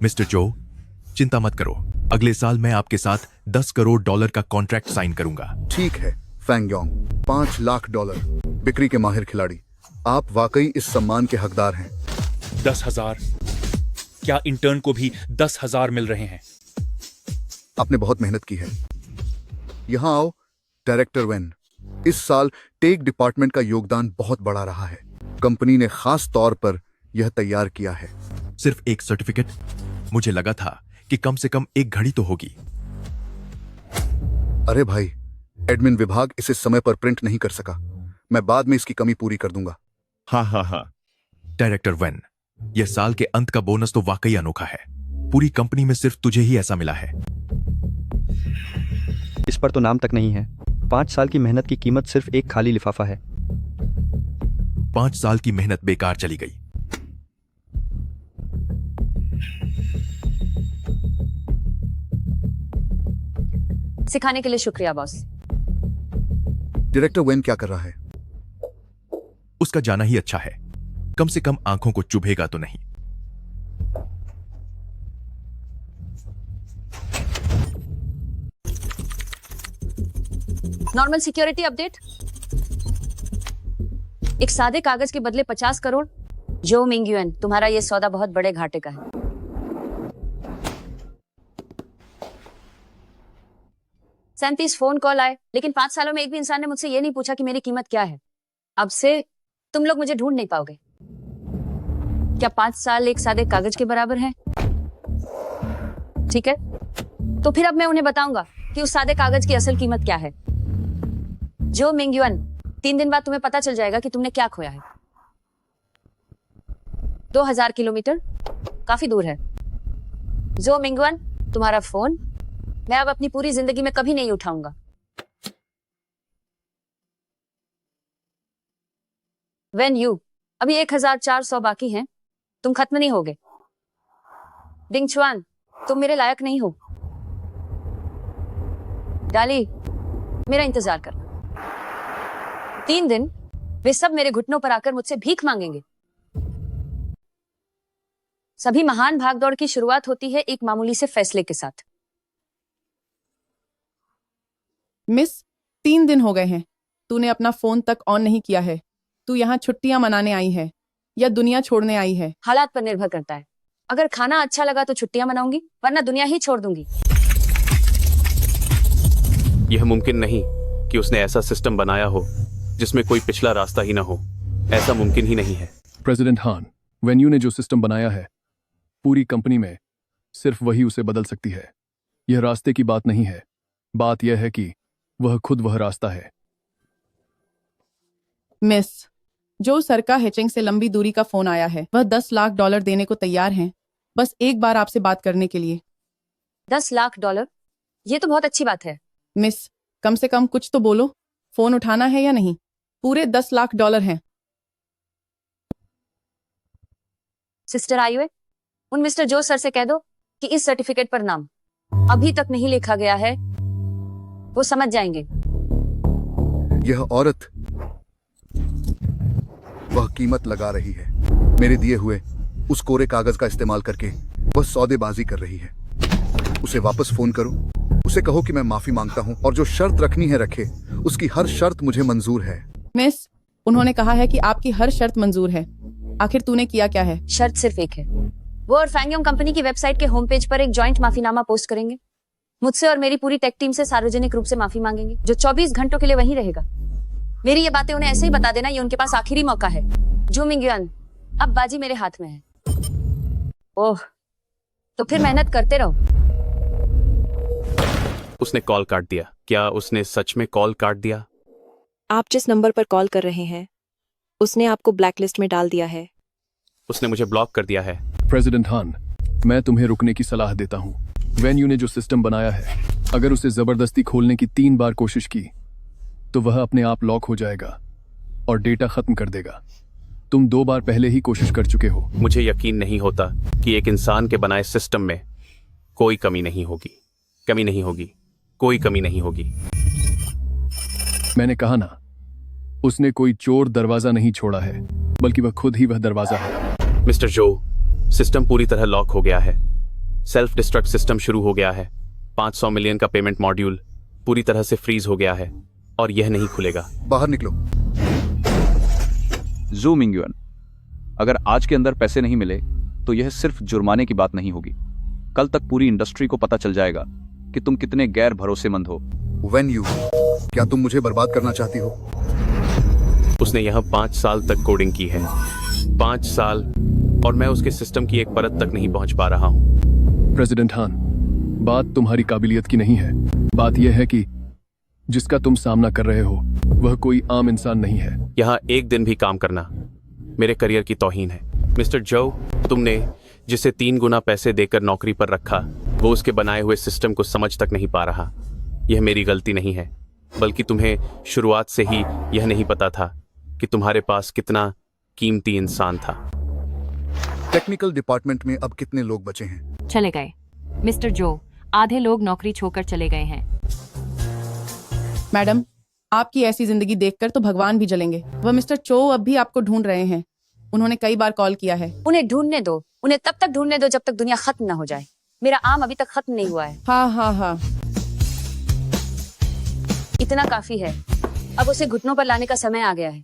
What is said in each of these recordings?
Mister जो, चिंता मत करो, अगले साल मैं आपके साथ $10 करोड़ का कॉन्ट्रैक्ट साइन करूंगा। ठीक है फैंग योंग, $5 लाख बिक्री के माहिर खिलाड़ी, आप वाकई इस सम्मान के हकदार हैं। 10,000? क्या इंटर्न को भी 10,000 मिल रहे हैं? आपने बहुत मेहनत की है। यहाँ आओ डायरेक्टर वेन। इस साल टेक डिपार्टमेंट का योगदान बहुत बड़ा रहा है। कंपनी ने खास तौर पर यह तैयार किया है। सिर्फ एक सर्टिफिकेट? मुझे लगा था कि कम से कम एक घड़ी तो होगी। अरे भाई, एडमिन विभाग इसे समय पर प्रिंट नहीं कर सका। मैं बाद में इसकी कमी पूरी कर दूंगा। हाँ। डायरेक्टर वेन, यह साल के अंत का बोनस तो वाकई अनोखा है। पूरी कंपनी में सिर्फ तुझे ही ऐसा मिला है। इस पर तो नाम तक नहीं है। 5 साल की मेहनत की कीमत सिर्फ एक खाली लिफाफा है। 5 साल की मेहनत बेकार चली गई। सिखाने के लिए शुक्रिया बॉस। डायरेक्टर वेन क्या कर रहा है? उसका जाना ही अच्छा है। कम से कम आंखों को चुभेगा तो नहीं। Normal security update. एक सादे कागज के बदले 50 करोड़। जो मिंगयुएन, तुम्हारा यह सौदा बहुत बड़े घाटे का है। सैंतीस फोन कॉल आए, लेकिन 5 सालों में एक भी इंसान ने मुझसे यह नहीं पूछा कि मेरी कीमत क्या है। अब से तुम लोग मुझे ढूंढ नहीं पाओगे। क्या 5 साल एक सादे कागज के बराबर हैं? ठीक है, तो फिर अब मैं उन्हें बताऊंगा कि उस सादे कागज की असल कीमत क्या है। जो मिंगयुएन, 3 दिन बाद तुम्हें पता चल जाएगा कि तुमने क्या खोया है। 2000 किलोमीटर काफी दूर है। जो मिंगयुएन, तुम्हारा फोन मैं अब अपनी पूरी जिंदगी में कभी नहीं उठाऊंगा। वेन यू, अभी 1400 बाकी हैं। तुम खत्म नहीं होगे। डिंग चुआन, तुम मेरे लायक नहीं हो। डाली, मेरा इंतजार करना। 3 दिन वे सब मेरे घुटनों पर आकर मुझसे भीख मांगेंगे। सभी महान भागदौड़ की शुरुआत होती है एक मामूली से फैसले के साथ। मिस, 3 दिन हो गए हैं। तूने अपना फोन तक ऑन नहीं किया है। तू यहाँ छुट्टियां मनाने आई है या दुनिया छोड़ने आई है? हालात पर निर्भर करता है। अगर खाना अच्छा लगा तो छुट्टियां मनाऊंगी, वरना दुनिया ही छोड़ दूंगी। यह मुमकिन नहीं कि उसने ऐसा सिस्टम बनाया हो जिसमें कोई पिछला रास्ता ही ना हो। ऐसा मुमकिन ही नहीं है। प्रेसिडेंट हान, वेन्यू ने जो सिस्टम बनाया है पूरी कंपनी में सिर्फ वही उसे बदल सकती है। यह रास्ते की बात नहीं है। बात यह है कि वह खुद वह रास्ता है। मिस, जो सर का हेचिंग से लंबी दूरी का फोन आया है, वह $10 लाख देने को तैयार हैं, बस एक बार आपसे बात करने के लिए। $10 लाख? ये तो बहुत अच्छी बात है। मिस, कम से कम कुछ तो बोलो। फोन उठाना है या नहीं? पूरे $10 लाख हैं। सिस्टर आयुए, उन मिस्टर जो सर से कह दो कि इस सर्टिफिकेट पर नाम अभी तक नहीं लिखा गया है। वो समझ जाएंगे। यह औरत वह कीमत लगा रही है। मेरे दिए हुए उस कोरे कागज का इस्तेमाल करके वह सौदेबाजी कर रही है। उसे वापस फोन करो। उसे कहो कि मैं माफी मांगता हूं और जो शर्त रखनी है रखे। उसकी हर शर्त मुझे मंजूर है। मिस, उन्होंने कहा है कि आपकी हर शर्त मंजूर है। आखिर तूने किया क्या है? शर्त सिर्फ एक है। वो और फैंगयोंग कंपनी की वेबसाइट के होम पेज पर एक जॉइंट माफीनामा पोस्ट करेंगे। मुझसे और मेरी पूरी टेक टीम से सार्वजनिक रूप से माफी मांगेंगे, जो 24 घंटों के लिए वहीं रहेगा। मेरी ये बातें उन्हें ऐसे ही बता देना, ये उनके पास आखिरी मौका है। जो मिंगयुएन, अब बाजी मेरे हाथ में है। ओह, तो फिर मेहनत करते रहो। उसने कॉल काट दिया। क्या उसने सच में कॉल काट दिया? आप जिस नंबर पर कॉल कर रहे हैं उसने आपको ब्लैकलिस्ट में डाल दिया है। उसने मुझे ब्लॉक कर दिया है। प्रेसिडेंट हान, मैं तुम्हें रुकने की सलाह देता हूँ। वेन्यू ने जो सिस्टम बनाया है, अगर उसे जबरदस्ती खोलने की 3 बार कोशिश की तो वह अपने आप लॉक हो जाएगा और डेटा खत्म कर देगा। तुम 2 बार पहले ही कोशिश कर चुके हो। मुझे यकीन नहीं होता कि एक इंसान के बनाए सिस्टम में कोई कमी नहीं होगी। कोई कमी नहीं होगी। मैंने कहा ना, उसने कोई चोर दरवाजा नहीं छोड़ा है, बल्कि वह खुद ही वह दरवाजा है। मिस्टर जो, सिस्टम पूरी तरह लॉक हो गया है। सेल्फ डिस्ट्रक्ट सिस्टम शुरू हो गया है। 500 मिलियन का पेमेंट मॉड्यूल पूरी तरह से फ्रीज हो गया है और यह नहीं खुलेगा। बाहर निकलो। जू मिंगयुन, अगर आज के अंदर पैसे नहीं मिले तो यह सिर्फ जुर्माने की बात नहीं होगी। कल तक पूरी इंडस्ट्री को पता चल जाएगा कि तुम कितने गैर भरोसेमंद हो। वेन यू, क्या तुम मुझे बर्बाद करना चाहती हो? उसने यहाँ 5 साल तक कोडिंग की है, 5 साल, और मैं उसके सिस्टम की एक परत तक नहीं पहुंच पा रहा हूँ। प्रेसिडेंट हान, बात तुम्हारी काबिलियत की नहीं है। बात यह है कि जिसका तुम सामना कर रहे हो वह कोई आम इंसान नहीं है। यहाँ एक दिन भी काम करना मेरे करियर की तौहीन है। मिस्टर जो, तुमने जिसे 3 गुना पैसे देकर नौकरी पर रखा, वो उसके बनाए हुए सिस्टम को समझ तक नहीं पा रहा। यह मेरी गलती नहीं है, बल्कि तुम्हें शुरुआत से ही यह नहीं पता था कि तुम्हारे पास कितना कीमती इंसान था। टेक्निकल डिपार्टमेंट में अब कितने लोग बचे हैं? चले गए मिस्टर जो, आधे लोग नौकरी छोड़कर चले गए हैं। मैडम, आपकी ऐसी जिंदगी देखकर तो भगवान भी जलेंगे। वह मिस्टर चो अब भी आपको ढूंढ रहे हैं। उन्होंने कई बार कॉल किया है। उन्हें ढूंढने दो, उन्हें तब तक ढूंढने दो जब तक दुनिया खत्म ना हो जाए। मेरा आम अभी तक खत्म नहीं हुआ है। हाँ हाँ हाँ, इतना काफी है। अब उसे घुटनों पर लाने का समय आ गया है।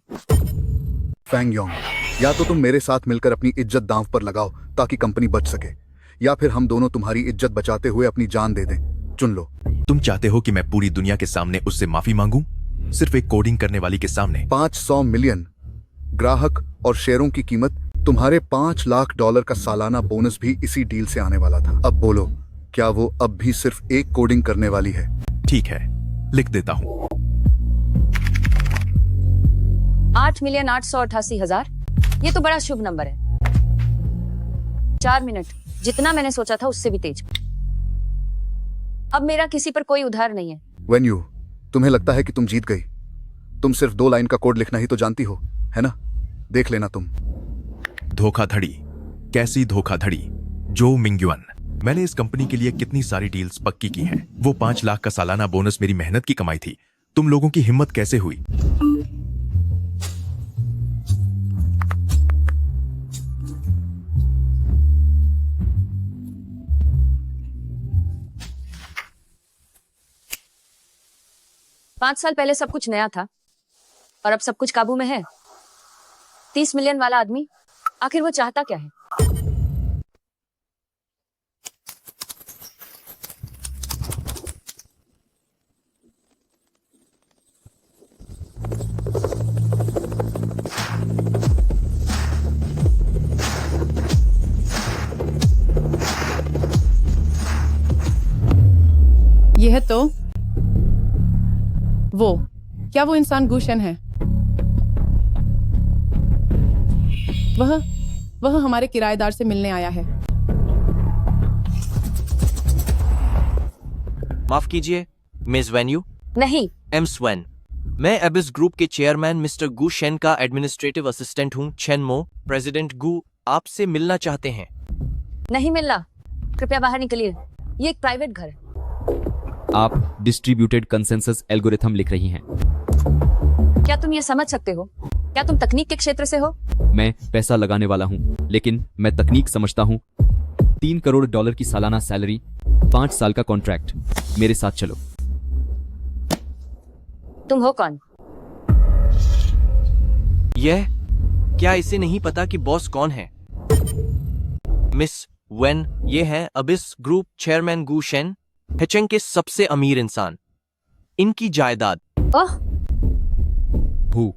फैंग योंग, या तो तुम मेरे साथ मिलकर अपनी इज्जत दांव पर लगाओ ताकि कंपनी बच सके, या फिर हम दोनों तुम्हारी इज्जत बचाते हुए अपनी जान दे दें। चुन लो। तुम चाहते हो कि मैं पूरी दुनिया के सामने उससे माफी मांगूं? सिर्फ एक कोडिंग करने वाली के सामने? 500 मिलियन ग्राहक और शेयरों की कीमत, तुम्हारे $5 लाख का सालाना बोनस भी इसी डील से आने वाला था। अब बोलो, क्या वो अब भी सिर्फ एक कोडिंग करने वाली है? ठीक है, लिख देता हूं। 8,888,000। ये तो बड़ा शुभ नंबर है। 4 मिनट, जितना मैंने सोचा था उससे भी तेज। अब मेरा किसी पर कोई उधार नहीं है। वेन यू, तुम्हें लगता है कि तुम जीत गई? तुम सिर्फ 2 लाइन का कोड लिखना ही तो जानती हो, है ना? देख लेना तुम। धोखाधड़ी, कैसी धोखाधड़ी? जो मिंगयुन, मैंने इस कंपनी के लिए कितनी सारी डील्स पक्की की हैं। वो 5 लाख का सालाना बोनस मेरी मेहनत की कमाई थी। तुम लोगों की हिम्मत कैसे हुई? पांच साल पहले सब कुछ नया था और अब सब कुछ काबू में है। 30 मिलियन वाला आदमी, आखिर वो चाहता क्या है? यह तो वो, क्या वो इंसान गुशन है? वह हमारे किराएदार से मिलने आया है। माफ कीजिए मिस वेन्यू। नहीं। एम स्वेन, मैं एबिस ग्रुप के चेयरमैन मिस्टर गू शेन का एडमिनिस्ट्रेटिव असिस्टेंट हूँ। चेनमो, प्रेसिडेंट गू आपसे मिलना चाहते हैं। नहीं मिलना, कृपया बाहर निकलिए। ये एक प्राइवेट घर है। आप डिस्ट्रीब्यूटेड कंसेंसस एल्गोरिथम लिख रही हैं। क्या तुम ये समझ सकते हो? क्या तुम तकनीक के क्षेत्र से हो? मैं पैसा लगाने वाला हूँ, लेकिन मैं तकनीक समझता हूँ। $3 करोड़ की सालाना सैलरी, 5 साल का कॉन्ट्रैक्ट। मेरे साथ चलो। तुम हो कौन? यह क्या इसे नहीं पता कि बॉस कौन है? मिस वेन, ये है अबिस ग्रुप चेयरमैन गू शेन, हेचेंग के सबसे अमीर इंसान। इनकी जायदाद। ओह, हु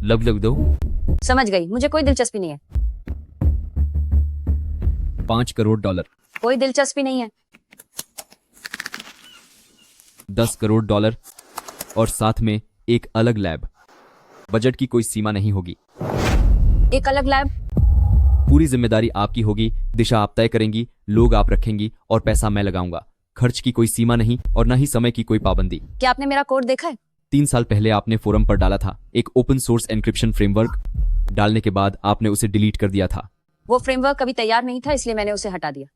लग दो। समझ गई, मुझे कोई दिलचस्पी नहीं है। $5 करोड़। कोई दिलचस्पी नहीं है। $10 करोड़ और साथ में एक अलग लैब। बजट की कोई सीमा नहीं होगी। एक अलग लैब? पूरी जिम्मेदारी आपकी होगी। दिशा आप तय करेंगी, लोग आप रखेंगी और पैसा मैं लगाऊंगा। खर्च की कोई सीमा नहीं और न ही समय की कोई पाबंदी। क्या आपने मेरा कोड देखा है? 3 साल पहले आपने फोरम पर डाला था, एक ओपन सोर्स एन्क्रिप्शन फ्रेमवर्क। डालने के बाद आपने उसे डिलीट कर दिया था। वो फ्रेमवर्क अभी तैयार नहीं था, इसलिए मैंने उसे हटा दिया।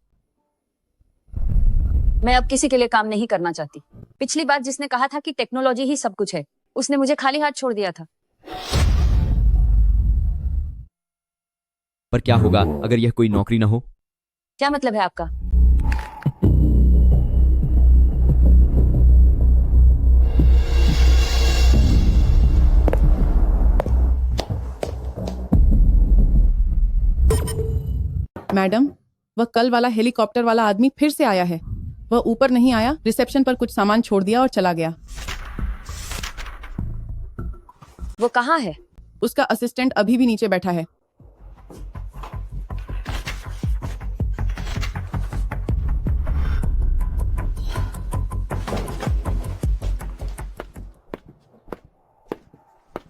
मैं अब किसी के लिए काम नहीं करना चाहती। पिछली बार जिसने कहा था कि टेक्नोलॉजी ही सब कुछ है, उसने मुझे खाली हाथ छोड़ दिया था। पर क्या होगा अगर यह कोई नौकरी न हो? क्या मतलब है आपका? मैडम, वह कल वाला हेलीकॉप्टर वाला आदमी फिर से आया है। वह ऊपर नहीं आया, रिसेप्शन पर कुछ सामान छोड़ दिया और चला गया। वो कहाँ है? उसका असिस्टेंट अभी भी नीचे बैठा है।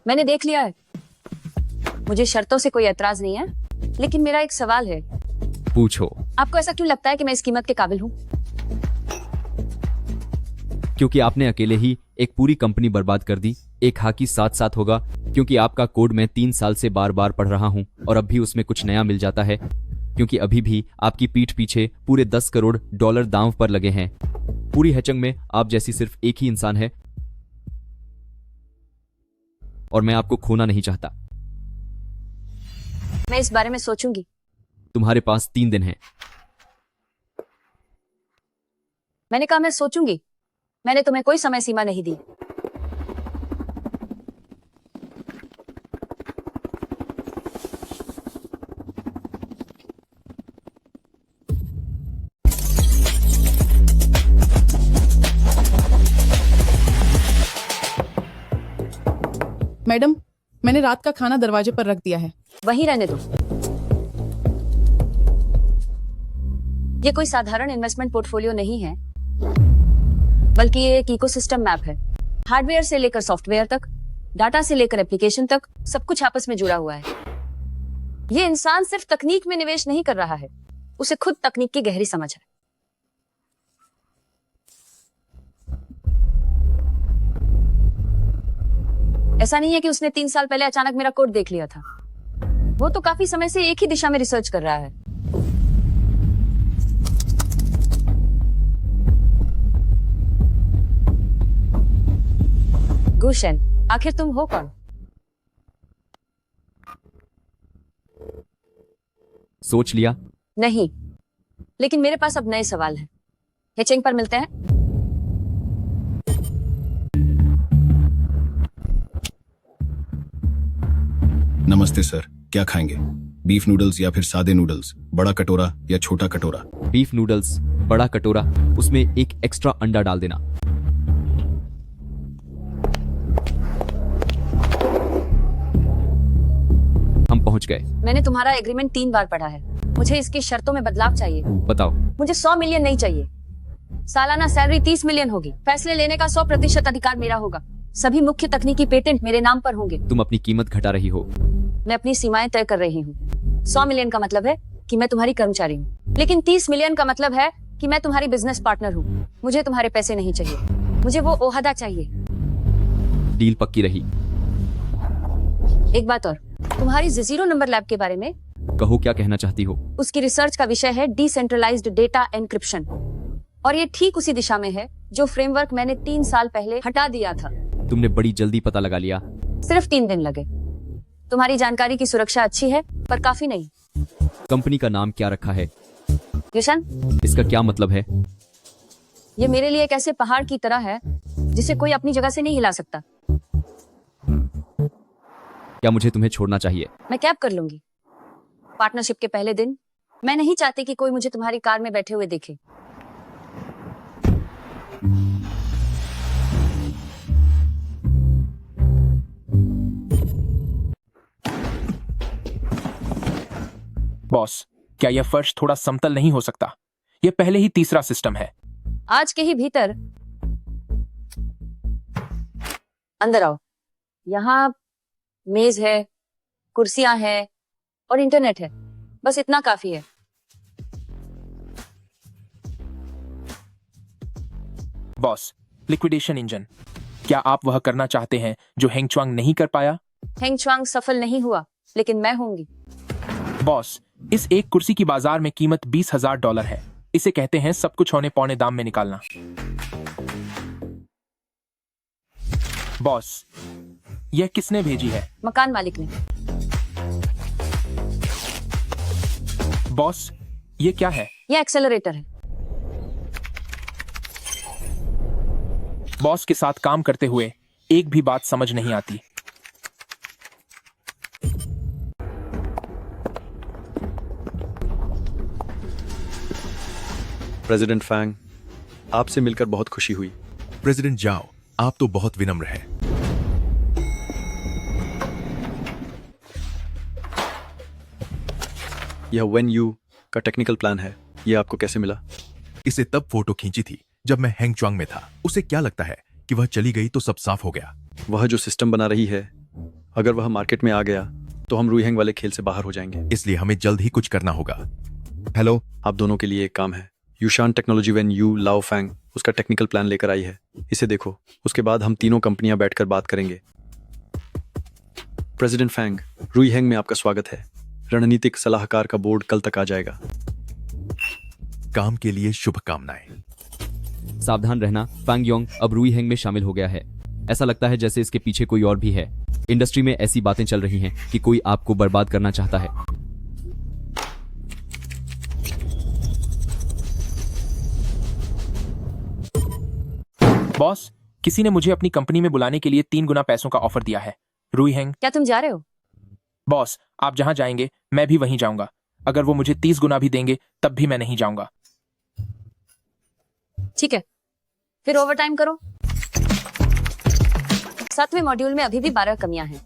मैंने देख लिया है। मुझे शर्तों से कोई एतराज नहीं है, लेकिन मेरा एक सवाल है। पूछो। आपको ऐसा क्यों लगता है कि मैं इस कीमत के काबिल हूँ? क्योंकि आपने अकेले ही एक पूरी कंपनी बर्बाद कर दी। एक हाकी साथ साथ होगा, क्योंकि आपका कोड मैं 3 साल से बार बार पढ़ रहा हूं और अब भी उसमें कुछ नया मिल जाता है, क्योंकि अभी भी आपकी पीठ पीछे पूरे 10 करोड़ डॉलर दांव पर लगे हैं। पूरी हैचंग में आप जैसी सिर्फ एक ही इंसान है और मैं आपको खोना नहीं चाहता। मैं इस बारे में सोचूंगी। तुम्हारे पास 3 दिन हैं। मैंने कहा मैं सोचूंगी। मैंने तुम्हें कोई समय सीमा नहीं दी। मैडम, मैंने रात का खाना दरवाजे पर रख दिया है। वहीं रहने दो। ये कोई साधारण इन्वेस्टमेंट पोर्टफोलियो नहीं है, बल्कि ये एक इकोसिस्टम मैप है। हार्डवेयर से लेकर सॉफ्टवेयर तक, डाटा से लेकर एप्लीकेशन तक, सब कुछ आपस में जुड़ा हुआ है। ये इंसान सिर्फ तकनीक में निवेश नहीं कर रहा है, उसे खुद तकनीक की गहरी समझ है। ऐसा नहीं है कि उसने 3 साल पहले अचानक मेरा कोड देख लिया था। वो तो काफी समय से एक ही दिशा में रिसर्च कर रहा है। गुशन, आखिर तुम हो कौन? सोच लिया? नहीं, लेकिन मेरे पास अब नए सवाल हैं। हेचिंग पर मिलते हैं। नमस्ते सर, क्या खाएंगे? बीफ नूडल्स या फिर सादे नूडल्स? बड़ा कटोरा या छोटा कटोरा? बीफ नूडल्स, बड़ा कटोरा, उसमें एक एक्स्ट्रा अंडा डाल देना। हम पहुंच गए। मैंने तुम्हारा एग्रीमेंट 3 बार पढ़ा है। मुझे इसकी शर्तों में बदलाव चाहिए। बताओ। मुझे 100 मिलियन नहीं चाहिए। सालाना सैलरी 30 मिलियन होगी। फैसले लेने का 100% अधिकार मेरा होगा। सभी मुख्य तकनीकी पेटेंट मेरे नाम पर होंगे। तुम अपनी कीमत घटा रही हो। मैं अपनी सीमाएं तय कर रही हूँ। 100 मिलियन का मतलब है कि मैं तुम्हारी कर्मचारी हूँ, लेकिन 30 मिलियन का मतलब है कि मैं तुम्हारी बिजनेस पार्टनर हूँ। मुझे तुम्हारे पैसे नहीं चाहिए, मुझे वो ओहदा चाहिए। डील पक्की रही। एक बात और, तुम्हारी ज़ीरो नंबर लैब के बारे में कहो, क्या कहना चाहती हो? उसकी रिसर्च का विषय है डिसेंट्रलाइज्ड डेटा एनक्रिप्शन, और ये ठीक उसी दिशा में है जो फ्रेमवर्क मैंने 3 साल पहले हटा दिया था। तुमने बड़ी जल्दी पता लगा लिया। सिर्फ 3 दिन लगे। तुम्हारी जानकारी की सुरक्षा अच्छी है, पर काफी नहीं। कंपनी का नाम क्या रखा है? युशन, इसका क्या मतलब है? ये मेरे लिए एक ऐसे पहाड़ की तरह है जिसे कोई अपनी जगह से नहीं हिला सकता। क्या मुझे तुम्हें छोड़ना चाहिए? मैं कैब कर लूंगी। पार्टनरशिप के पहले दिन मैं नहीं चाहती कि कोई मुझे तुम्हारी कार में बैठे हुए देखे। बॉस, क्या यह फर्श थोड़ा समतल नहीं हो सकता? यह पहले ही तीसरा सिस्टम है। आज के ही भीतर अंदर आओ। यहाँ मेज है, कुर्सियां हैं और इंटरनेट है। बस इतना काफी है। बॉस, लिक्विडेशन इंजन, क्या आप वह करना चाहते हैं जो हेंगच्वांग नहीं कर पाया? हेंगच्वांग सफल नहीं हुआ, लेकिन मैं होंगी। बॉस, इस एक कुर्सी की बाजार में कीमत $20,000 है। इसे कहते हैं सब कुछ होने पौने दाम में निकालना। बॉस, यह किसने भेजी है? मकान मालिक ने। बॉस, ये क्या है? यह एक्सेलरेटर है। बॉस के साथ काम करते हुए एक भी बात समझ नहीं आती। प्रेसिडेंट फैंग, आपसे मिलकर बहुत खुशी हुई। प्रेसिडेंट जाओ, आप तो बहुत विनम्र हैं। यह वेन यू का टेक्निकल प्लान है, यह आपको कैसे मिला? इसे तब फोटो खींची थी जब मैं हैंगच्वांग में था। उसे क्या लगता है कि वह चली गई तो सब साफ हो गया? वह जो सिस्टम बना रही है, अगर वह मार्केट में आ गया तो हम रुईहेंग वाले खेल से बाहर हो जाएंगे। इसलिए हमें जल्द ही कुछ करना होगा। हेलो, आप दोनों के लिए एक काम है। यूशान टेक्नोलॉजी वेन यू लाओ फैंग उसका टेक्निकल प्लान लेकर आई है, इसे देखो। उसके बाद हम तीनों कंपनियां बैठकर बात करेंगे। प्रेसिडेंट फैंग, रुईहेंग में आपका स्वागत है। रणनीतिक सलाहकार का बोर्ड कल तक आ जाएगा। काम के लिए शुभकामनाएं। सावधान रहना, फैंग योंग अब रुईहेंग में शामिल हो गया है। ऐसा लगता है जैसे इसके पीछे कोई और भी है। इंडस्ट्री में ऐसी बातें चल रही हैं कि कोई आपको बर्बाद करना चाहता है। बॉस, किसी ने मुझे अपनी कंपनी में बुलाने के लिए 3 गुना पैसों का ऑफर दिया है। रुईहेंग। क्या तुम जा रहे हो? बॉस, आप जहां जाएंगे मैं भी वहीं जाऊंगा। अगर वो मुझे 30 गुना भी देंगे तब भी मैं नहीं जाऊंगा। ठीक है, फिर ओवरटाइम करो। 7वें मॉड्यूल में अभी भी 12 कमियां हैं।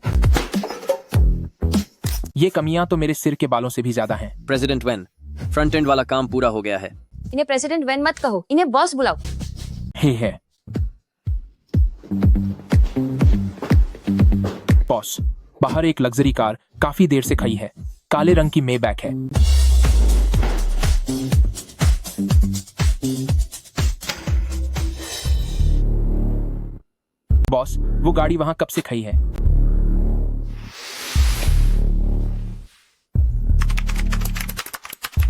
ये कमियां तो मेरे सिर के बालों से भी ज्यादा हैं। प्रेसिडेंट वेन, फ्रंट एंड वाला काम पूरा हो गया है। इन्हें प्रेसिडेंट वेन मत कहो, इन्हें बॉस बुलाओ। हे है बॉस, बाहर एक लग्जरी कार काफी देर से खड़ी है। काले रंग की मेबैक है। बॉस, वो गाड़ी वहां कब से खड़ी है?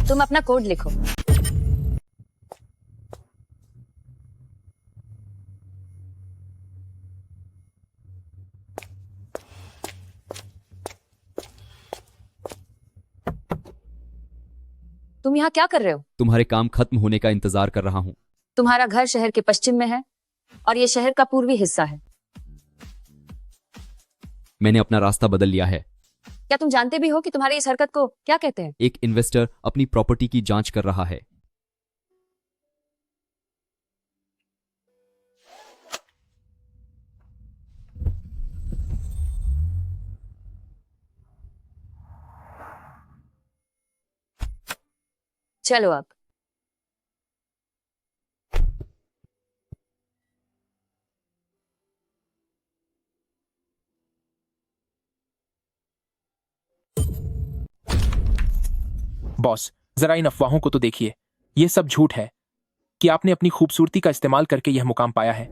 तुम अपना कोड लिखो। तुम यहाँ क्या कर रहे हो? तुम्हारे काम खत्म होने का इंतजार कर रहा हूँ। तुम्हारा घर शहर के पश्चिम में है और ये शहर का पूर्वी हिस्सा है। मैंने अपना रास्ता बदल लिया है। क्या तुम जानते भी हो कि तुम्हारी इस हरकत को क्या कहते हैं? एक इन्वेस्टर अपनी प्रॉपर्टी की जांच कर रहा है। चलो अब। बॉस, जरा इन अफवाहों को तो देखिए। ये सब झूठ है कि आपने अपनी खूबसूरती का इस्तेमाल करके यह मुकाम पाया है।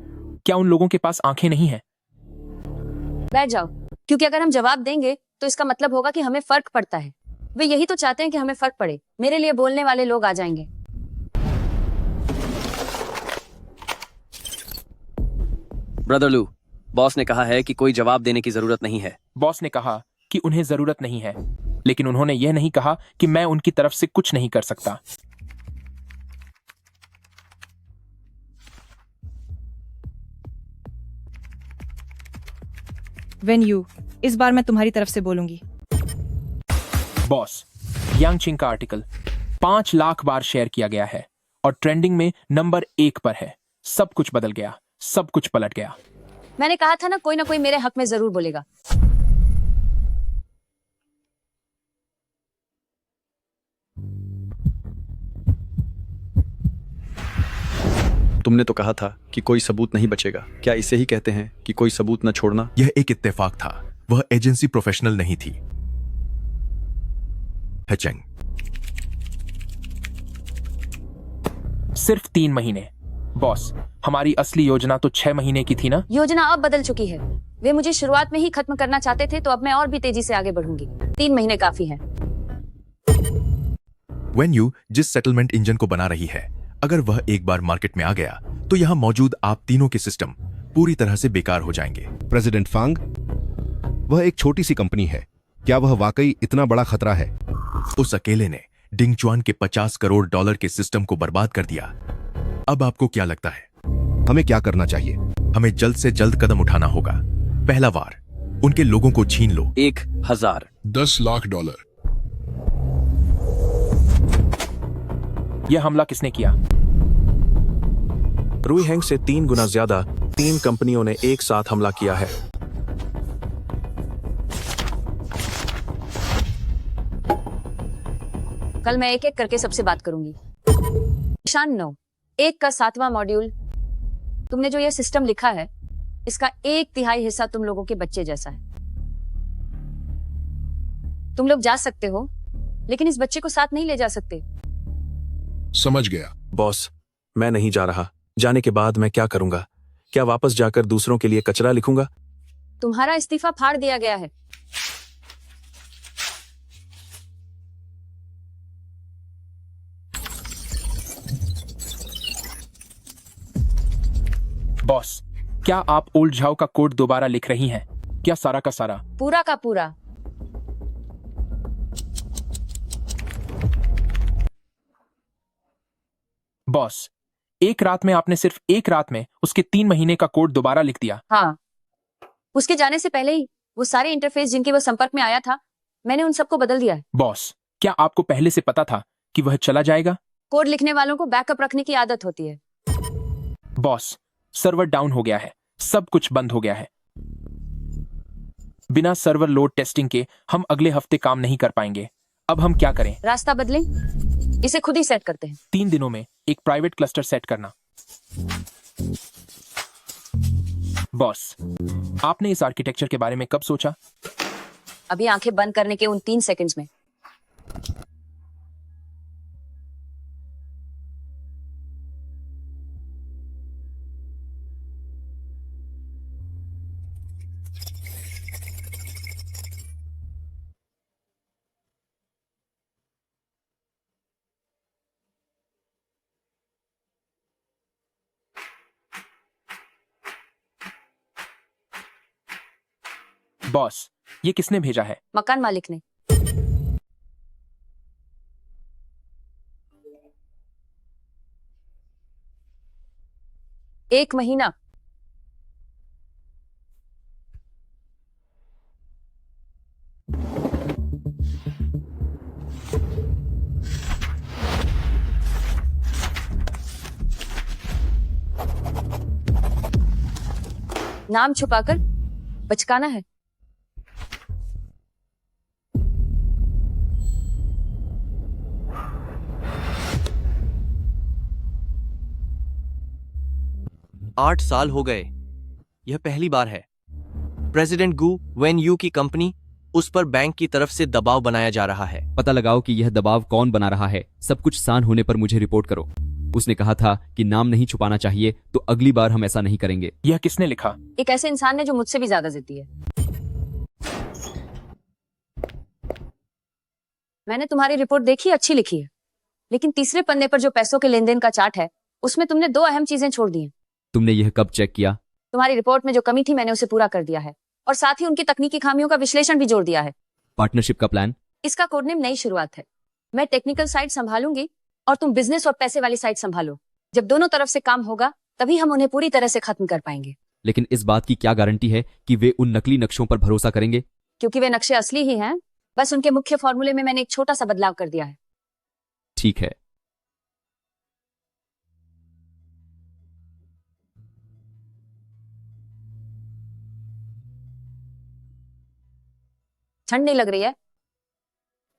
क्या उन लोगों के पास आंखें नहीं हैं? बैठ जाओ, क्योंकि अगर हम जवाब देंगे तो इसका मतलब होगा कि हमें फर्क पड़ता है। वे यही तो चाहते हैं कि हमें फर्क पड़े। मेरे लिए बोलने वाले लोग आ जाएंगे। ब्रदर लू, बॉस ने कहा है कि कोई जवाब देने की जरूरत नहीं है। बॉस ने कहा कि उन्हें जरूरत नहीं है, लेकिन उन्होंने यह नहीं कहा कि मैं उनकी तरफ से कुछ नहीं कर सकता। वेन यू, इस बार मैं तुम्हारी तरफ से बोलूंगी। बॉस, यांगचिंग का आर्टिकल 5 लाख बार शेयर किया गया है और ट्रेंडिंग में नंबर 1 पर है। सब कुछ बदल गया, सब कुछ पलट गया। मैंने कहा था ना कोई मेरे हक में जरूर बोलेगा। तुमने तो कहा था कि कोई सबूत नहीं बचेगा। क्या इसे ही कहते हैं कि कोई सबूत न छोड़ना? यह एक इत्तेफाक था, वह एजेंसी प्रोफेशनल नहीं थी। हेचेंग, सिर्फ 3 महीने। बॉस, हमारी असली योजना तो 6 महीने की थी ना? योजना अब बदल चुकी है। वे मुझे शुरुआत में ही खत्म करना चाहते थे, तो अब मैं और भी तेजी से आगे बढ़ूंगी। 3 महीने काफी हैं। वेन यू जिस सेटलमेंट इंजन को बना रही है, अगर वह एक बार मार्केट में आ गया तो यहां मौजूद आप तीनों के सिस्टम पूरी तरह से बेकार हो जाएंगे। प्रेसिडेंट फांग, वह एक छोटी सी कंपनी है, क्या वह वाकई इतना बड़ा खतरा है? उस अकेले ने डिंगचुआन के $50 करोड़ के सिस्टम को बर्बाद कर दिया। अब आपको क्या लगता है हमें क्या करना चाहिए? हमें जल्द से जल्द कदम उठाना होगा। पहला वार, उनके लोगों को छीन लो। 1000 $10 लाख। यह हमला किसने किया? रुई हैंग से 3 गुना ज्यादा 3 कंपनियों ने एक साथ हमला किया है। कल मैं एक एक करके सबसे बात करूंगी। ईशान 9 1 का 7वां मॉड्यूल। तुमने जो ये सिस्टम लिखा है इसका 1/3 हिस्सा तुम लोगों के बच्चे जैसा है। तुम लोग जा सकते हो लेकिन इस बच्चे को साथ नहीं ले जा सकते। समझ गया बॉस, मैं नहीं जा रहा। जाने के बाद मैं क्या करूंगा? क्या वापस जाकर दूसरों के लिए कचरा लिखूंगा? तुम्हारा इस्तीफा फाड़ दिया गया है। बॉस, क्या आप ओल्ड झाओ का कोड दोबारा लिख रही हैं? क्या सारा का सारा? पूरा का पूरा। बॉस, एक रात में आपने सिर्फ एक रात में उसके 3 महीने का कोड दोबारा लिख दिया। हाँ, उसके जाने से पहले ही वो सारे इंटरफेस जिनके वो संपर्क में आया था मैंने उन सबको बदल दिया है। बॉस, क्या आपको पहले से पता था कि वह चला जाएगा? कोड लिखने वालों को बैकअप रखने की आदत होती है। बॉस, सर्वर डाउन हो गया है, सब कुछ बंद हो गया है। बिना सर्वर लोड टेस्टिंग के हम अगले हफ्ते काम नहीं कर पाएंगे। अब हम क्या करें? रास्ता बदलें, इसे खुद ही सेट करते हैं। 3 दिनों में एक प्राइवेट क्लस्टर सेट करना। बॉस, आपने इस आर्किटेक्चर के बारे में कब सोचा? अभी आंखें बंद करने के उन 3 सेकंड्स में। बॉस, ये किसने भेजा है? मकान मालिक ने। एक महीना। नाम छुपाकर बचकाना है। आठ साल हो गए। यह पहली बार है। प्रेसिडेंट गू वेन यू की कंपनी, उस पर बैंक की तरफ से दबाव बनाया जा रहा है। पता लगाओ कि यह दबाव कौन बना रहा है। सब कुछ सान होने पर मुझे रिपोर्ट करो। उसने कहा था कि नाम नहीं छुपाना चाहिए, तो अगली बार हम ऐसा नहीं करेंगे। यह किसने लिखा? एक ऐसे इंसान ने जो मुझसे भी ज्यादा जिद्दी है। मैंने तुम्हारी रिपोर्ट देखी, अच्छी लिखी है, लेकिन तीसरे पन्ने पर जो पैसों के लेन देन का चार्ट है उसमें तुमने 2 अहम चीजें छोड़ दी हैं। तुमने यह कब चेक किया? तुम्हारी रिपोर्ट में जो कमी थी मैंने उसे पूरा कर दिया है और साथ ही उनकी तकनीकी खामियों का विश्लेषण भी जोड़ दिया है। पार्टनरशिप का प्लान? इसका कोडनेम नई शुरुआत है। मैं टेक्निकल साइड संभालूंगी और तुम बिजनेस और पैसे वाली साइड संभालो। जब दोनों तरफ से काम होगा तभी हम उन्हें पूरी तरह से खत्म कर पाएंगे। लेकिन इस बात की क्या गारंटी है कि वे उन नकली नक्शों पर भरोसा करेंगे? क्योंकि वे नक्शे असली ही हैं, बस उनके मुख्य फॉर्मूले में मैंने एक छोटा सा बदलाव कर दिया है। ठीक है। ठंड नहीं लग रही है?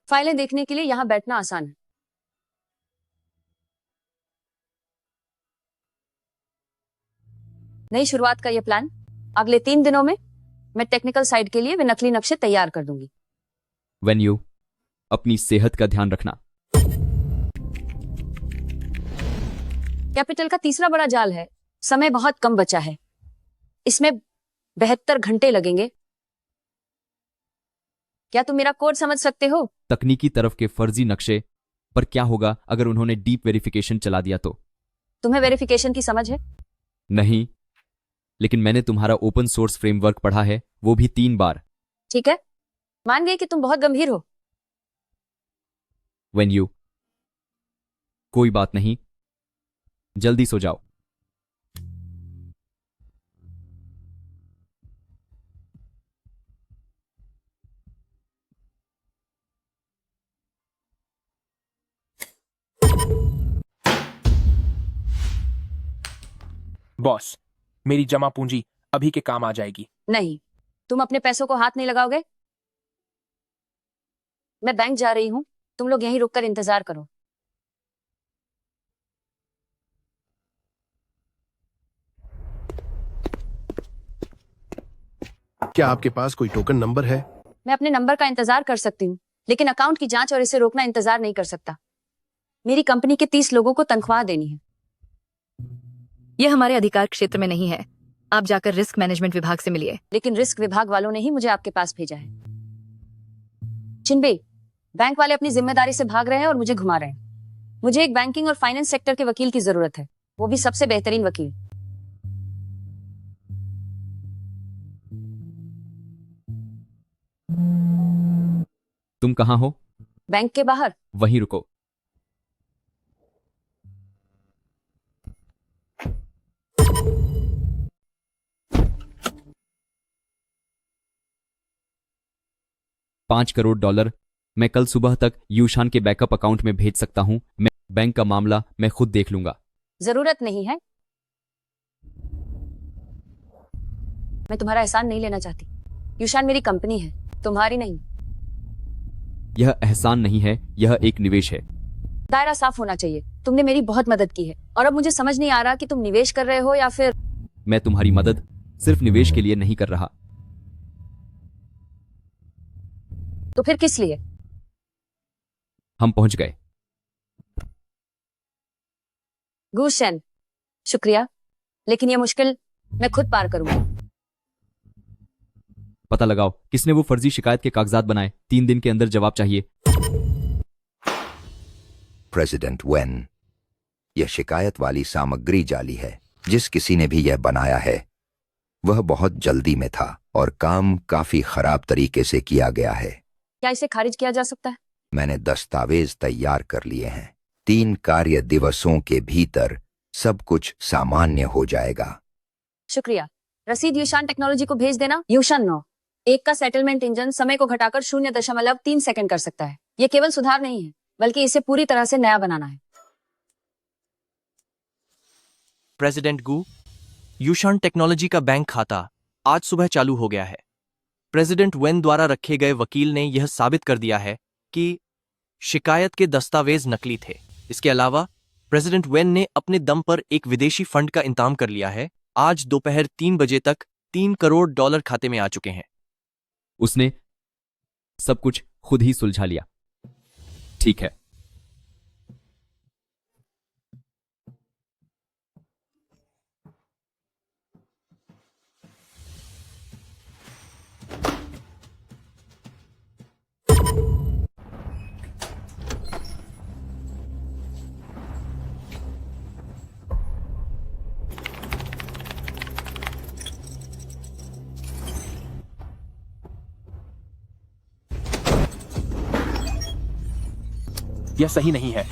फाइलें देखने के लिए यहां बैठना आसान है। नई शुरुआत का यह प्लान, अगले 3 दिनों में मैं टेक्निकल साइड के लिए वे नकली नक्शे तैयार कर दूंगी। वेन यू, अपनी सेहत का ध्यान रखना। कैपिटल का तीसरा बड़ा जाल है। समय बहुत कम बचा है, इसमें 72 घंटे लगेंगे। क्या तुम मेरा कोड समझ सकते हो? तकनीकी तरफ के फर्जी नक्शे पर क्या होगा अगर उन्होंने डीप वेरिफिकेशन चला दिया तो? तुम्हें वेरिफिकेशन की समझ है? नहीं, लेकिन मैंने तुम्हारा ओपन सोर्स फ्रेमवर्क पढ़ा है, वो भी 3 बार। ठीक है, मान गए कि तुम बहुत गंभीर हो। वेन यू, कोई बात नहीं, जल्दी सो जाओ। बॉस, मेरी जमा पूंजी अभी के काम आ जाएगी। नहीं, तुम अपने पैसों को हाथ नहीं लगाओगे। मैं बैंक जा रही हूँ, तुम लोग यहीं रुककर इंतजार करो। क्या आपके पास कोई टोकन नंबर है? मैं अपने नंबर का इंतजार कर सकती हूँ, लेकिन अकाउंट की जांच और इसे रोकना इंतजार नहीं कर सकता। मेरी कंपनी के 30 लोगों को तनख्वाह देनी है। यह हमारे अधिकार क्षेत्र में नहीं है। आप जाकर रिस्क मैनेजमेंट विभाग से मिलिए। लेकिन रिस्क विभाग वालों ने ही मुझे आपके पास भेजा है। चिनबे, बैंक वाले अपनी जिम्मेदारी से भाग रहे हैं और मुझे घुमा रहे हैं। मुझे एक बैंकिंग और फाइनेंस सेक्टर के वकील की जरूरत है, वो भी सबसे बेहतरीन वकील। तुम कहाँ हो? बैंक के बाहर। वहीं रुको। $5 करोड़ मैं कल सुबह तक यूशान के बैकअप अकाउंट में भेज सकता हूं। मैं बैंक का मामला मैं खुद देख लूंगा। जरूरत नहीं है। मैं तुम्हारा एहसान नहीं लेना चाहती। यूशान मेरी कंपनी है, तुम्हारी नहीं। यह एहसान नहीं है, यह एक निवेश है। दायरा साफ होना चाहिए। तुमने मेरी बहुत मदद की है और अब मुझे समझ नहीं आ रहा कि तुम निवेश कर रहे हो या फिर। मैं तुम्हारी मदद सिर्फ निवेश के लिए नहीं कर रहा। तो फिर किस लिए? हम पहुंच गए। गुशन, शुक्रिया, लेकिन यह मुश्किल मैं खुद पार करूंगा। पता लगाओ किसने वो फर्जी शिकायत के कागजात बनाए। 3 दिन के अंदर जवाब चाहिए। प्रेसिडेंट वेन, यह शिकायत वाली सामग्री जाली है। जिस किसी ने भी यह बनाया है वह बहुत जल्दी में था और काम काफी खराब तरीके से किया गया है। क्या इसे खारिज किया जा सकता है? मैंने दस्तावेज तैयार कर लिए हैं। 3 कार्य दिवसों के भीतर सब कुछ सामान्य हो जाएगा। शुक्रिया। रसीद यूशान टेक्नोलॉजी को भेज देना। यूशान 9 एक का सेटलमेंट इंजन समय को घटाकर 0.3 सेकंड कर सकता है। यह केवल सुधार नहीं है, बल्कि इसे पूरी तरह से नया बनाना है। प्रेसिडेंट गू, यूशान टेक्नोलॉजी का बैंक खाता आज सुबह चालू हो गया है। प्रेसिडेंट वेन द्वारा रखे गए वकील ने यह साबित कर दिया है कि शिकायत के दस्तावेज नकली थे। इसके अलावा प्रेसिडेंट वेन ने अपने दम पर एक विदेशी फंड का इंतजाम कर लिया है। आज दोपहर 3 बजे तक $3 करोड़ खाते में आ चुके हैं। उसने सब कुछ खुद ही सुलझा लिया। ठीक है। यह सही नहीं है।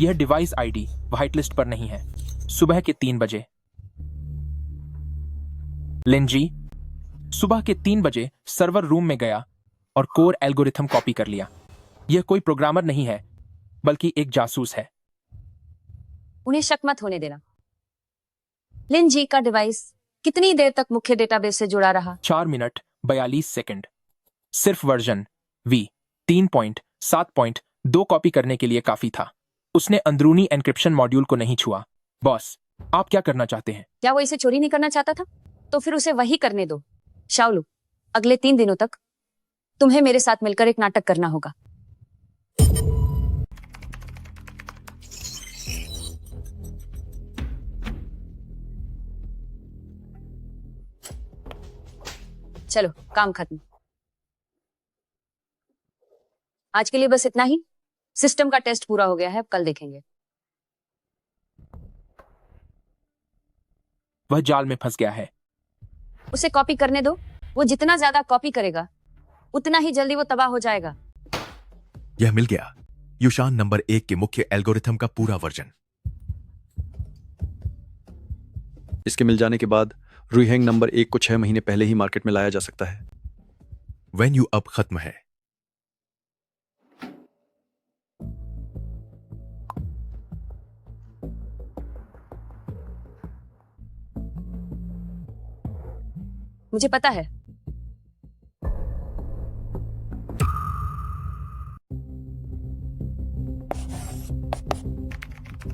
यह डिवाइस आईडी व्हाइट लिस्ट पर नहीं है। सुबह के 3 बजे। लिंजी सुबह के 3 बजे सर्वर रूम में गया और कोर एल्गोरिथम कॉपी कर लिया। यह कोई प्रोग्रामर नहीं है, बल्कि एक जासूस है। उन्हें शक मत होने देना। लिंजी का डिवाइस कितनी देर तक मुख्य डेटाबेस से जुड़ा रहा? 4 मिनट 42 सेकंड। सिर्फ वर्जन V 3.7.2 कॉपी करने के लिए काफी था। उसने अंदरूनी एन्क्रिप्शन मॉड्यूल को नहीं छुआ। बॉस, आप क्या करना चाहते हैं? क्या वो इसे चोरी नहीं करना चाहता था? तो फिर उसे वही करने दो। शाओलू, अगले 3 दिनों तक तुम्हें मेरे साथ मिलकर एक नाटक करना होगा। चलो, काम खत्म। आज के लिए बस इतना ही। सिस्टम का टेस्ट पूरा हो गया है, अब कल देखेंगे। वह जाल में फंस गया है। उसे कॉपी करने दो। वो जितना ज्यादा कॉपी करेगा उतना ही जल्दी वो तबाह हो जाएगा। यह मिल गया। यूशान नंबर 1 के मुख्य एल्गोरिथम का पूरा वर्जन। इसके मिल जाने के बाद रुईहेंग नंबर 1 को 6 महीने पहले ही मार्केट में लाया जा सकता है। वेन यू अब खत्म है। मुझे पता है।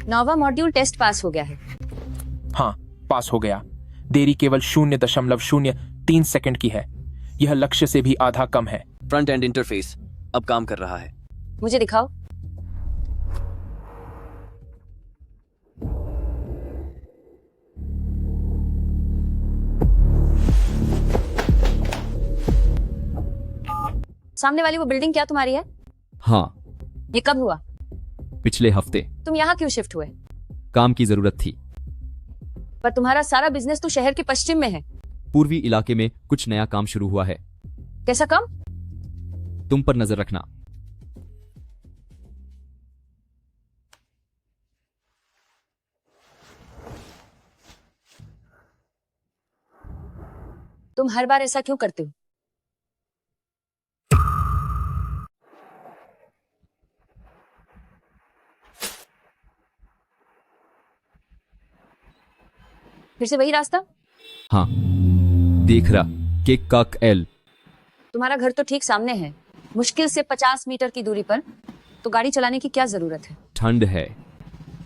नौवा मॉड्यूल टेस्ट पास हो गया है। हाँ, पास हो गया। देरी केवल 0.03 सेकंड की है। यह लक्ष्य से भी आधा कम है। फ्रंट एंड इंटरफेस अब काम कर रहा है। मुझे दिखाओ। सामने वाली वो बिल्डिंग क्या तुम्हारी है? हाँ, ये कब हुआ? पिछले हफ्ते। तुम यहाँ क्यों शिफ्ट हुए? काम की जरूरत थी। पर तुम्हारा सारा बिजनेस तो शहर के पश्चिम में है। पूर्वी इलाके में कुछ नया काम शुरू हुआ है। कैसा काम? तुम पर नजर रखना। तुम हर बार ऐसा क्यों करते हो? फिर से वही रास्ता? हाँ, देख रहा केक काक एल। तुम्हारा घर तो ठीक सामने है, मुश्किल से 50 मीटर की दूरी पर, तो गाड़ी चलाने की क्या जरूरत है? ठंड है।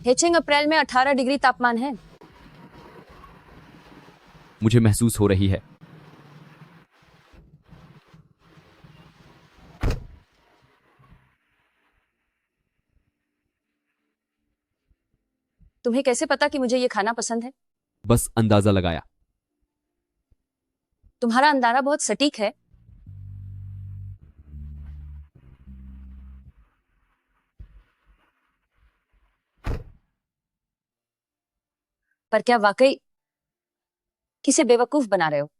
हेचिंग अप्रैल में 18 डिग्री तापमान है। मुझे महसूस हो रही है। तुम्हें कैसे पता कि मुझे ये खाना पसंद है? बस अंदाजा लगाया। तुम्हारा अंदाजा बहुत सटीक है। पर क्या वाकई किसे बेवकूफ बना रहे हो?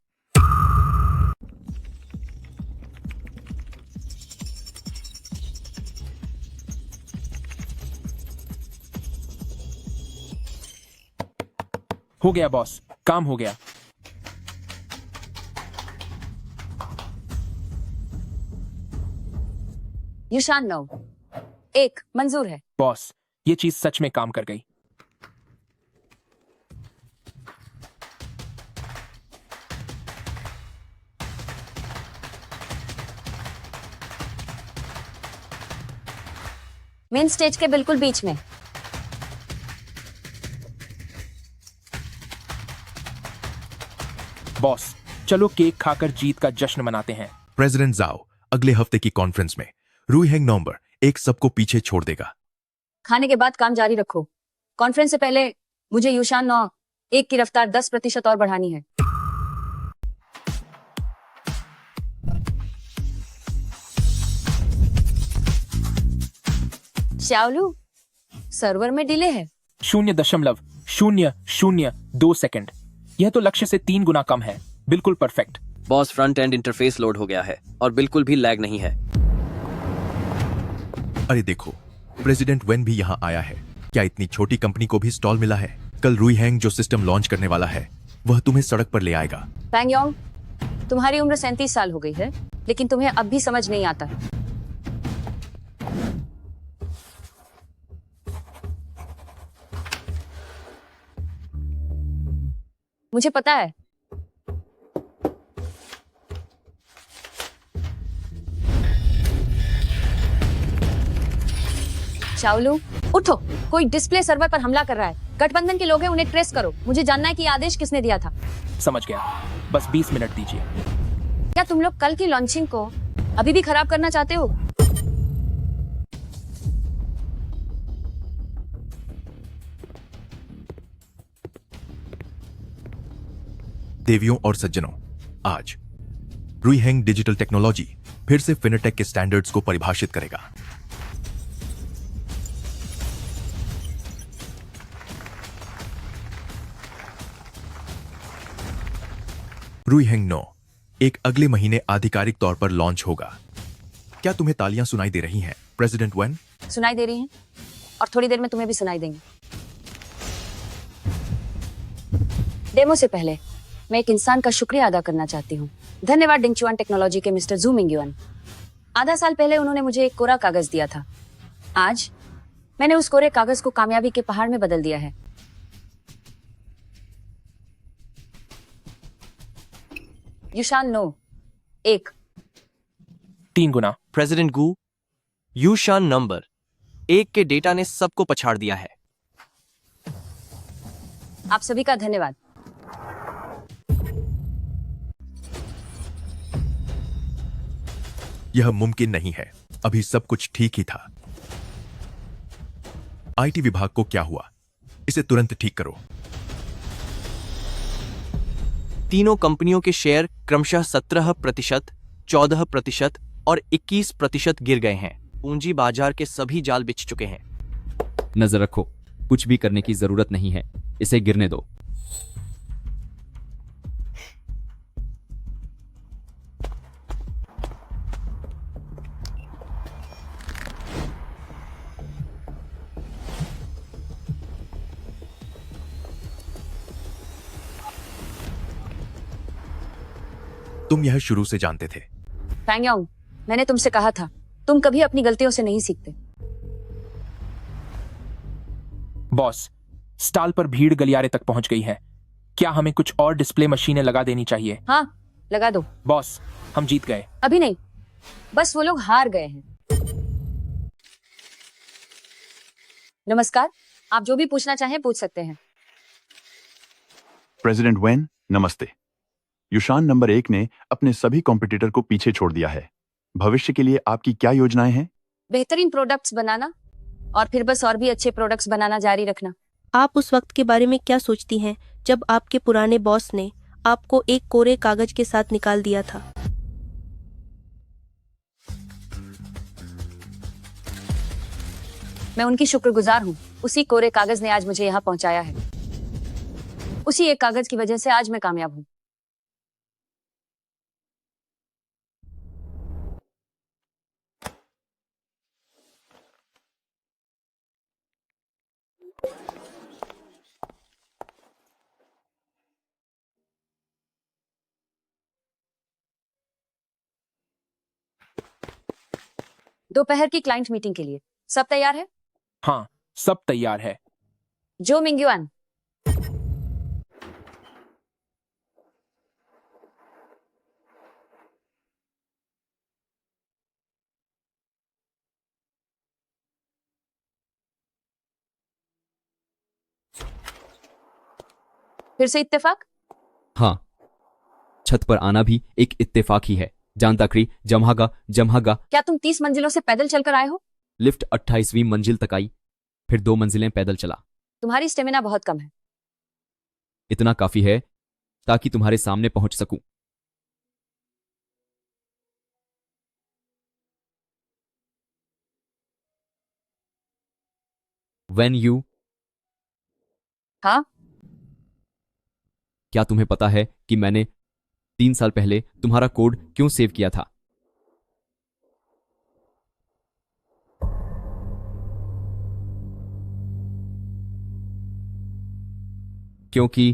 हो गया बॉस, काम हो गया। युशान 9 1 मंजूर है। बॉस, ये चीज सच में काम कर गई। मेन स्टेज के बिल्कुल बीच में। बॉस, चलो केक खाकर जीत का जश्न मनाते हैं। प्रेसिडेंट जाओ अगले हफ्ते की कॉन्फ्रेंस में रूई हैंग नंबर 1 सबको पीछे छोड़ देगा। खाने के बाद काम जारी रखो। कॉन्फ्रेंस से पहले मुझे युशान 9 1 की रफ्तार 10% और बढ़ानी है। शाओलू, सर्वर में डिले है। 0.002 सेकंड। यह तो लक्ष्य से 3 गुना कम है। बिल्कुल perfect. Boss, front end interface load हो गया है और बिल्कुल भी लैग नहीं है। अरे देखो, प्रेसिडेंट वेन भी यहाँ आया है। क्या इतनी छोटी कंपनी को भी स्टॉल मिला है? कल रूई हैंग जो सिस्टम लॉन्च करने वाला है वह तुम्हें सड़क पर ले आएगा। फैंगयोंग, तुम्हारी उम्र 37 साल हो गई है, लेकिन तुम्हें अब भी समझ नहीं आता। मुझे पता है। शाओलू, उठो, कोई डिस्प्ले सर्वर पर हमला कर रहा है। गठबंधन के लोग हैं, उन्हें ट्रेस करो। मुझे जानना है कि ये आदेश किसने दिया था। समझ गया, बस 20 मिनट दीजिए। क्या तुम लोग कल की लॉन्चिंग को अभी भी खराब करना चाहते हो? देवियों और सज्जनों, आज रूई हैंग डिजिटल टेक्नोलॉजी फिर से फिनटेक के स्टैंडर्ड्स को परिभाषित करेगा। रूई हैंग 9 एक अगले महीने आधिकारिक तौर पर लॉन्च होगा। क्या तुम्हें तालियां सुनाई दे रही हैं, प्रेसिडेंट वेन? सुनाई दे रही हैं, और थोड़ी देर में तुम्हें भी सुनाई देंगी। डेमो से पहले मैं एक इंसान का शुक्रिया अदा करना चाहती हूँ। धन्यवाद डिंगचुआन टेक्नोलॉजी के मिस्टर जू मिंगयुआन। आधा साल पहले उन्होंने मुझे एक कोरा कागज दिया था। आज मैंने उस कोरे कागज को कामयाबी के पहाड़ में बदल दिया है। Yushan no 1। 3 गुना। प्रेसिडेंट गू, यूशान नंबर 1 के डेटा ने सबको पछाड़ दिया है। आप सभी का धन्यवाद। यह मुमकिन नहीं है। अभी सब कुछ ठीक ही था। आईटी विभाग को क्या हुआ? इसे तुरंत ठीक करो। तीनों कंपनियों के शेयर क्रमशः 17%, 14% और 21% गिर गए हैं। पूंजी बाजार के सभी जाल बिछ चुके हैं। नजर रखो, कुछ भी करने की जरूरत नहीं है, इसे गिरने दो। तुम यह शुरू से जानते थे। फैंगयोंग, मैंने तुमसे कहा था, तुम कभी अपनी गलतियों से नहीं सीखते। बॉस, स्टॉल पर भीड़ गलियारे तक पहुंच गई है। क्या हमें कुछ और डिस्प्ले मशीनें लगा देनी चाहिए? हाँ, लगा दो। बॉस, हम जीत गए। अभी नहीं, बस वो लोग हार गए हैं। नमस्कार, आप जो भी पूछना चाहें पूछ सकते हैं। प्रेसिडेंट वेन, नमस्ते। युशान नंबर 1 ने अपने सभी कॉम्पिटिटर को पीछे छोड़ दिया है। भविष्य के लिए आपकी क्या योजनाएं हैं? बेहतरीन प्रोडक्ट्स बनाना और फिर बस और भी अच्छे प्रोडक्ट्स बनाना जारी रखना। आप उस वक्त के बारे में क्या सोचती हैं जब आपके पुराने बॉस ने आपको एक कोरे कागज के साथ निकाल दिया था? मैं उनकी शुक्रगुजार हूँ। उसी कोरे कागज ने आज मुझे यहाँ पहुंचाया है। उसी एक कागज की वजह से आज मैं कामयाब हूँ। दोपहर की क्लाइंट मीटिंग के लिए सब तैयार है? हाँ, सब तैयार है। जो मिंग्युआन, फिर से इत्तेफाक? हाँ, छत पर आना भी एक इत्तेफाक ही है। जानताकरी जमहागा जमहागा। क्या तुम 30 मंजिलों से पैदल चलकर आए हो? लिफ्ट 28वीं मंजिल तक आई, फिर 2 मंजिलें पैदल चला। तुम्हारी स्टेमिना बहुत कम है। इतना काफी है ताकि तुम्हारे सामने पहुंच सकूं। When you, हाँ, क्या तुम्हें पता है कि मैंने 3 साल पहले तुम्हारा कोड क्यों सेव किया था? क्योंकि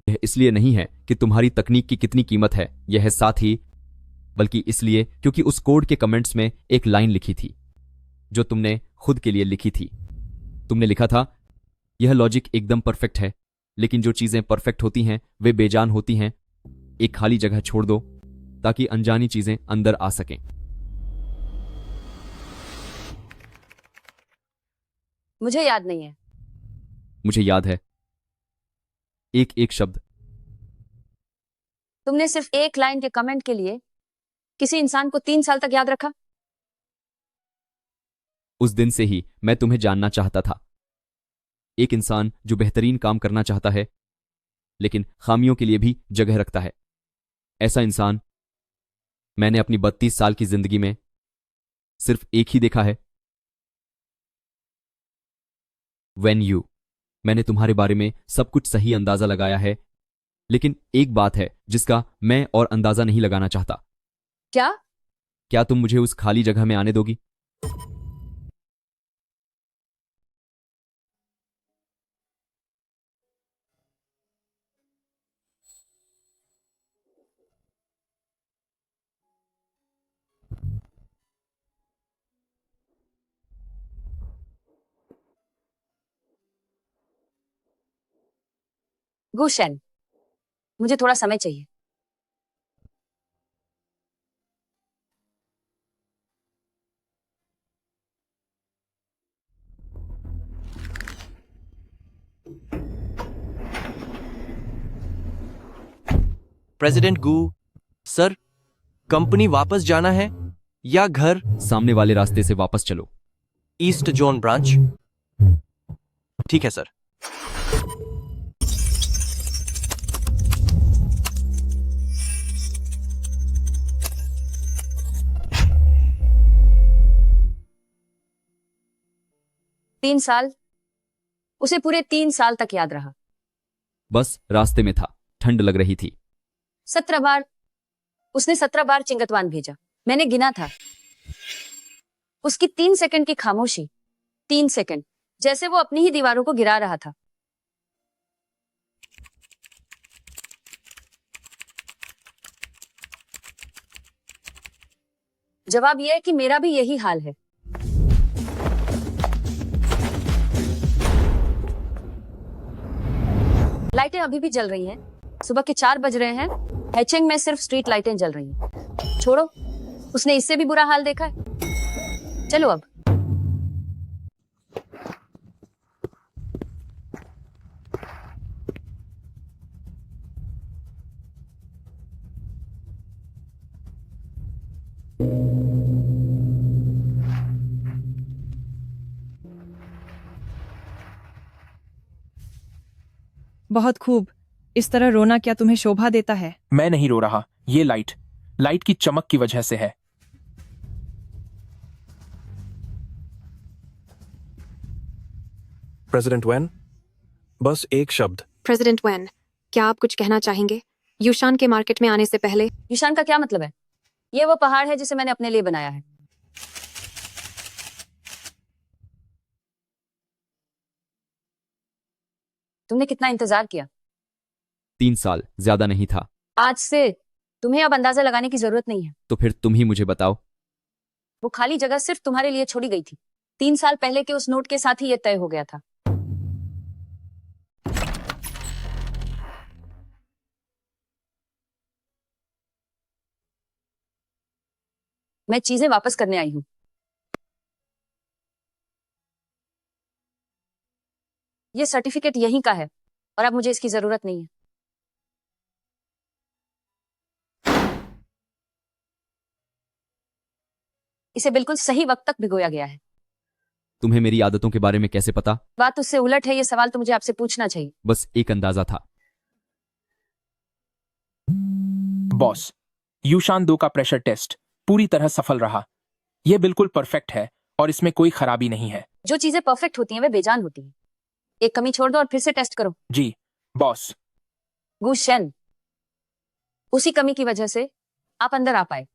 यह इसलिए नहीं है कि तुम्हारी तकनीक की कितनी कीमत है, यह साथ ही बल्कि इसलिए क्योंकि उस कोड के कमेंट्स में एक लाइन लिखी थी जो तुमने खुद के लिए लिखी थी। तुमने लिखा था, यह लॉजिक एकदम परफेक्ट है, लेकिन जो चीजें परफेक्ट होती हैं वे बेजान होती हैं। एक खाली जगह छोड़ दो ताकि अनजानी चीजें अंदर आ सकें। मुझे याद नहीं है। मुझे याद है, एक एक शब्द। तुमने सिर्फ एक लाइन के कमेंट के लिए किसी इंसान को 3 साल तक याद रखा? उस दिन से ही मैं तुम्हें जानना चाहता था। एक इंसान जो बेहतरीन काम करना चाहता है लेकिन खामियों के लिए भी जगह रखता है, ऐसा इंसान मैंने अपनी 32 साल की जिंदगी में सिर्फ एक ही देखा है। When you, मैंने तुम्हारे बारे में सब कुछ सही अंदाजा लगाया है, लेकिन एक बात है जिसका मैं और अंदाजा नहीं लगाना चाहता। क्या तुम मुझे उस खाली जगह में आने दोगी? गुशन, मुझे थोड़ा समय चाहिए। प्रेसिडेंट गू सर, कंपनी वापस जाना है या घर? सामने वाले रास्ते से वापस चलो। East zone branch. ठीक है सर। तीन साल, उसे पूरे 3 साल तक याद रहा। बस रास्ते में था, ठंड लग रही थी। 17 बार, उसने 17 बार चिंगतवान भेजा। मैंने गिना था। उसकी 3 सेकंड की खामोशी, 3 सेकंड, जैसे वो अपनी ही दीवारों को गिरा रहा था। जवाब यह है कि मेरा भी यही हाल है। लाइटें अभी भी जल रही हैं। सुबह के 4 बज रहे हैं। हैचेंग में सिर्फ स्ट्रीट लाइटें जल रही हैं। छोड़ो, उसने इससे भी बुरा हाल देखा है। चलो अब। बहुत खूब। इस तरह रोना क्या तुम्हें शोभा देता है? मैं नहीं रो रहा, ये लाइट की चमक की वजह से है। प्रेसिडेंट वैन, बस एक शब्द। प्रेसिडेंट वैन, क्या आप कुछ कहना चाहेंगे यूशान के मार्केट में आने से पहले? यूशान का क्या मतलब है? ये वो पहाड़ है जिसे मैंने अपने लिए बनाया है। तुमने कितना इंतजार किया? 3 साल, ज्यादा नहीं था। आज से तुम्हें अब अंदाजा लगाने की जरूरत नहीं है। तो फिर तुम ही मुझे बताओ। वो खाली जगह सिर्फ तुम्हारे लिए छोड़ी गई थी। 3 साल पहले के उस नोट के साथ ही ये तय हो गया था। मैं चीजें वापस करने आई हूं। ये सर्टिफिकेट यहीं का है और अब मुझे इसकी जरूरत नहीं है। इसे बिल्कुल सही वक्त तक भिगोया गया है। तुम्हें मेरी आदतों के बारे में कैसे पता? बात उससे उलट है। ये सवाल तो मुझे आपसे पूछना चाहिए। बस एक अंदाजा था। बॉस, यूशान 2 का प्रेशर टेस्ट पूरी तरह सफल रहा। यह बिल्कुल परफेक्ट है और इसमें कोई खराबी नहीं है। जो चीजें परफेक्ट होती हैं वे बेजान होती हैं। एक कमी छोड़ दो और फिर से टेस्ट करो। जी बॉस। गुशन, उसी कमी की वजह से आप अंदर आ पाए।